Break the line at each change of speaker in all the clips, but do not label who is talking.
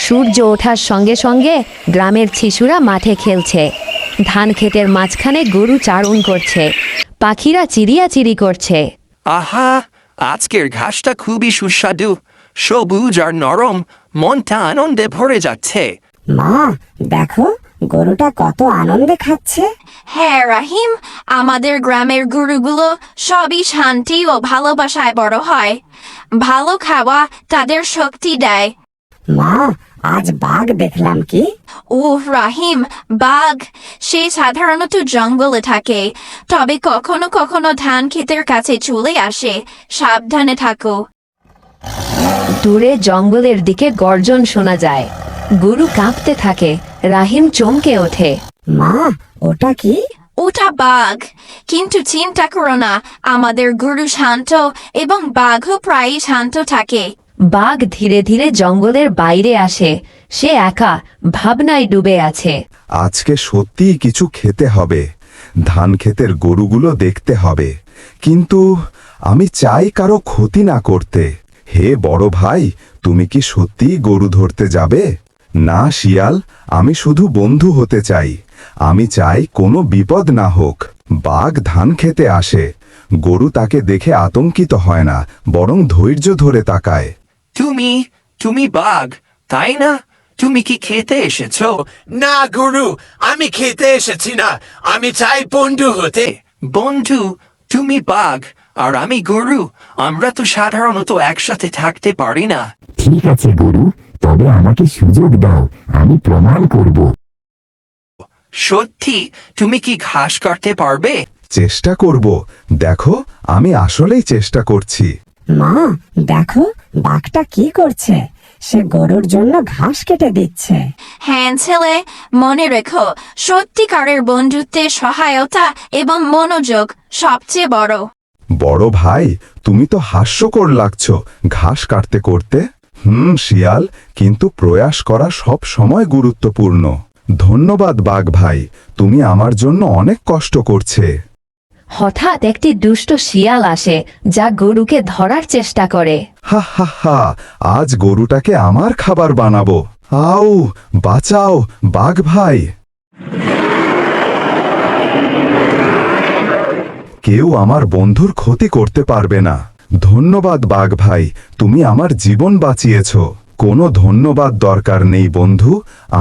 সূর্য ওঠার সঙ্গে সঙ্গে গ্রামের শিশুরা মাঠে খেলছে। ধান ক্ষেতের মাঝখানে গরু চারণ করছে, পাখিরা চিড়িয়াচিড়ি করছে।
আহা, আজকের ঘাসটা খুবই সুস্বাদু, সবুজ আর নরম, মনটা আনন্দে ভরে যাচ্ছে।
মা, দেখো গরুটা কত আনন্দে খাচ্ছে।
হ্যাঁ রাহিম, আমাদের গ্রামের গরুগুলো সবই শান্তি ও ভালোবাসায় বড় হয়। ভালো খাওয়া তাদের শক্তি দেয়।
মা, আজ বাঘ দেখলাম কি?
ওহ রাহিম, বাঘ সে সাধারণত জঙ্গলে থাকে, তবে কখনো কখনো ধান ক্ষেতের কাছে চলে আসে। সাবধানে থাকো।
দূরে জঙ্গলের দিকে গর্জন শোনা যায়। গরু কাঁপতে থাকে। রাহিম চমকে ওঠে।
মা, ওটা কি?
ওটা বাঘ, কিন্তু চিন্তা করো না, আমাদের গরু শান্ত এবং বাঘও প্রায়ই শান্ত থাকে।
বাঘ ধীরে ধীরে জঙ্গলের বাইরে আসে। সে একা ভাবনায় ডুবে আছে।
আজকে সত্যিই কিছু খেতে হবে, ধান ক্ষেতের গরুগুলো দেখতে হবে, কিন্তু আমি চাই কারো ক্ষতি না করতে। হে বড় ভাই, তুমি কি সত্যিই গরু ধরতে যাবে? না শিয়াল, আমি শুধু বন্ধু হতে চাই। আমি চাই কোনো বিপদ না হোক। বাঘ ধান খেতে আসে, গরু তাকে দেখে আতঙ্কিত হয় না, বরং ধৈর্য ধরে তাকায়।
তুমি বাঘ, তাই না? তুমি কি খেতে এসেছো?
না গুরু, আমি খেতে এসেছি না, আমি চাই বন্ধু হতে।
বন্ধু? তুমি বাঘ আর আমি গরু, আমরা তো সাধারণত একসাথে থাকতে পারি না।
ঠিক আছে গুরু, তবে আমাকে সুযোগ দাও, আমি প্রমাণ করব।
সত্যি? তুমি কি ঘাস কাটতে পারবে?
চেষ্টা করব, দেখো আমি আসলেই চেষ্টা করছি।
মা, দেখো বাঘটা কি করছে। সে গরুর জন্য ঘাস কেটে দিচ্ছে।
হ্যাঁ ছেলে, মনে রেখো, সত্যিকারের বন্ধুত্বে সহায়তা এবং মনোযোগ সবচেয়ে বড়।
বড় ভাই, তুমি তো হাস্যকর লাগছ ঘাস কাটতে করতে। শিয়াল, কিন্তু প্রয়াস করা সব সময় গুরুত্বপূর্ণ। ধন্যবাদ বাঘ ভাই, তুমি আমার জন্য অনেক কষ্ট করছে।
হঠাৎ একটি দুষ্ট শিয়াল আসে, যা গরুকে ধরার চেষ্টা করে।
হা হা হা, আজ গরুটাকে আমার খাবার বানাবো। আউ, বাঁচাও বাঘ ভাই। কেউ আমার বন্ধুর ক্ষতি করতে পারবে না। ধন্যবাদ বাঘ ভাই, তুমি আমার জীবন বাঁচিয়েছ। কোনো ধন্যবাদ দরকার নেই বন্ধু,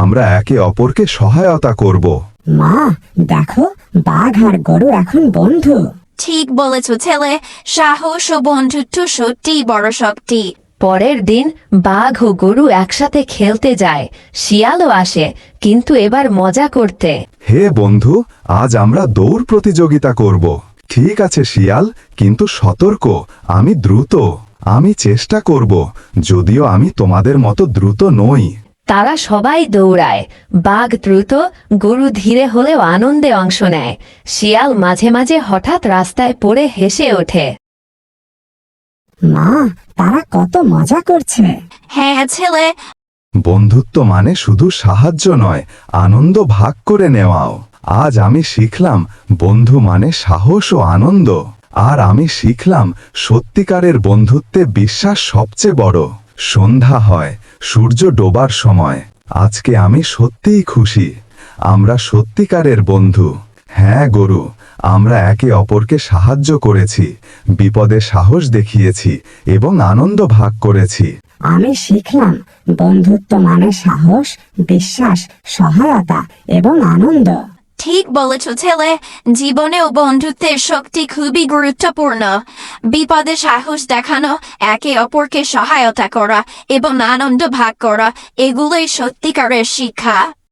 আমরা একে অপরকে সহায়তা করব।
মা, দেখো বাঘ আর গরু এখন বন্ধু।
ঠিক বলেছ ছেলে, সাহস ও বন্ধুত্ব সত্যিই বড় শক্তি।
পরের দিন বাঘ ও গরু একসাথে খেলতে যায়। শিয়ালও আসে, কিন্তু এবার মজা করতে।
হে বন্ধু, আজ আমরা দৌড় প্রতিযোগিতা করব। ঠিক আছে শিয়াল, কিন্তু সতর্ক, আমি দ্রুত। আমি চেষ্টা করব, যদিও আমি তোমাদের মতো দ্রুত নই।
তারা সবাই দৌড়ায়। বাঘ দ্রুত, গরু ধীরে হলেও আনন্দে অংশ নেয়। শিয়াল মাঝে মাঝে হঠাৎ রাস্তায় পড়ে হেসে ওঠে।
মা, তারা কত মজা করছে।
হ্যাঁ ছেলে,
বন্ধুত্ব মানে শুধু সাহায্য নয়, আনন্দ ভাগ করে নেওয়াও। আজ আমি শিখলাম বন্ধু মানে সাহস ও আনন্দ। আর আমি শিখলাম সত্যিকারের বন্ধুত্বে বিশ্বাস সবচেয়ে বড়। সন্ধ্যা হয়, সূর্য ডোবার সময়। আজকে আমি সত্যিই খুশি, আমরা সত্যিকারের বন্ধু। হ্যাঁ গরু, আমরা একে অপরকে সাহায্য করেছি, বিপদে সাহস দেখিয়েছি এবং আনন্দ ভাগ করেছি।
আমি শিখলাম বন্ধুত্ব মানে সাহস, বিশ্বাস, সহায়তা এবং আনন্দ।
ঠিক বলেছ ছেলে, জীবনেও বন্ধুত্বের শক্তি খুবই গুরুত্বপূর্ণ। বিপদে সাহস দেখানো, একে অপরকে সহায়তা করা এবং আনন্দ ভাগ করা, এগুলোই সত্যিকারের শিক্ষা।